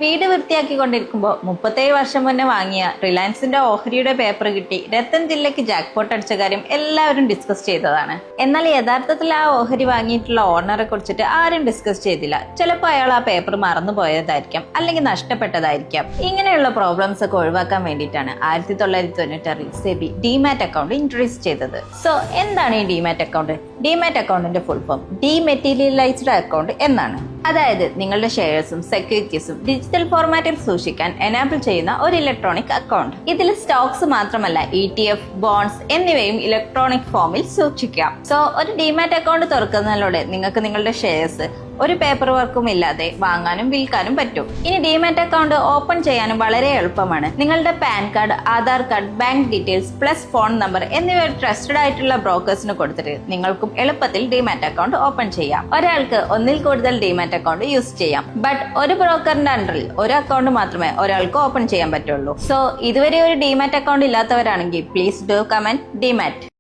വീട് വൃത്തിയാക്കിക്കൊണ്ടിരിക്കുമ്പോൾ 37 വർഷം മുന്നേ വാങ്ങിയ റിലയൻസിന്റെ ഓഹരിയുടെ പേപ്പർ കിട്ടി രത്തൻ ജില്ലയ്ക്ക് ജാക്ക്പോട്ട് അടിച്ച കാര്യം എല്ലാവരും ഡിസ്കസ് ചെയ്തതാണ്. എന്നാൽ യഥാർത്ഥത്തിൽ ആ ഓഹരി വാങ്ങിയിട്ടുള്ള ഓണറെ കുറിച്ചിട്ട് ആരും ഡിസ്കസ് ചെയ്തില്ല. ചിലപ്പോൾ അയാൾ ആ പേപ്പർ മറന്നു പോയതായിരിക്കാം, അല്ലെങ്കിൽ നഷ്ടപ്പെട്ടതായിരിക്കാം. ഇങ്ങനെയുള്ള പ്രോബ്ലംസ് ഒക്കെ ഒഴിവാക്കാൻ വേണ്ടിയിട്ടാണ് 1996 സെബി ഡിമാറ്റ് അക്കൗണ്ട് ഇൻട്രൊഡ്യൂസ് ചെയ്തത്. സോ എന്താണ് ഈ ഡിമാറ്റ് അക്കൗണ്ട്? ഡിമാറ്റ് അക്കൗണ്ടിന്റെ ഫുൾ ഫോം ഡിമെറ്റീരിയലൈസ്ഡ് അക്കൗണ്ട് എന്നാണ്. അതായത് നിങ്ങളുടെ ഷെയർസും സെക്യൂരിറ്റീസും ഡിജിറ്റൽ ഫോർമാറ്റിൽ സൂക്ഷിക്കാൻ എനാബിൾ ചെയ്യുന്ന ഒരു ഇലക്ട്രോണിക് അക്കൗണ്ട്. ഇതിൽ സ്റ്റോക്സ് മാത്രമല്ല ETF, ബോണ്ട്സ് എന്നിവയും ഇലക്ട്രോണിക് ഫോമിൽ സൂക്ഷിക്കാം. സോ ഒരു ഡിമാറ്റ് അക്കൗണ്ട് തുറക്കുന്നതിലൂടെ നിങ്ങൾക്ക് നിങ്ങളുടെ ഷെയർസ് ഒരു പേപ്പർ വർക്കും ഇല്ലാതെ വാങ്ങാനും വിൽക്കാനും പറ്റും. ഇനി ഡിമാറ്റ് അക്കൗണ്ട് ഓപ്പൺ ചെയ്യാനും വളരെ എളുപ്പമാണ്. നിങ്ങളുടെ pan card, Aadhaar card, bank details plus phone number എന്നിവ ട്രസ്റ്റഡ് ആയിട്ടുള്ള ബ്രോക്കേഴ്സിന് കൊടുത്തിട്ട് നിങ്ങൾക്കും എളുപ്പത്തിൽ ഡിമാറ്റ് അക്കൗണ്ട് ഓപ്പൺ ചെയ്യാം. ഒരാൾക്ക് ഒന്നിൽ കൂടുതൽ ഡിമാറ്റ് അക്കൗണ്ട് യൂസ് ചെയ്യാം. ബട്ട് ഒരു ബ്രോക്കറിന്റെ അണ്ടറിൽ ഒരു അക്കൗണ്ട് മാത്രമേ ഒരാൾക്ക് ഓപ്പൺ ചെയ്യാൻ പറ്റുള്ളൂ. സോ ഇതുവരെ ഒരു ഡിമാറ്റ് അക്കൗണ്ട് ഇല്ലാത്തവരാണെങ്കിൽ പ്ലീസ് ഡു കമന്റ് ഡിമാറ്റ്.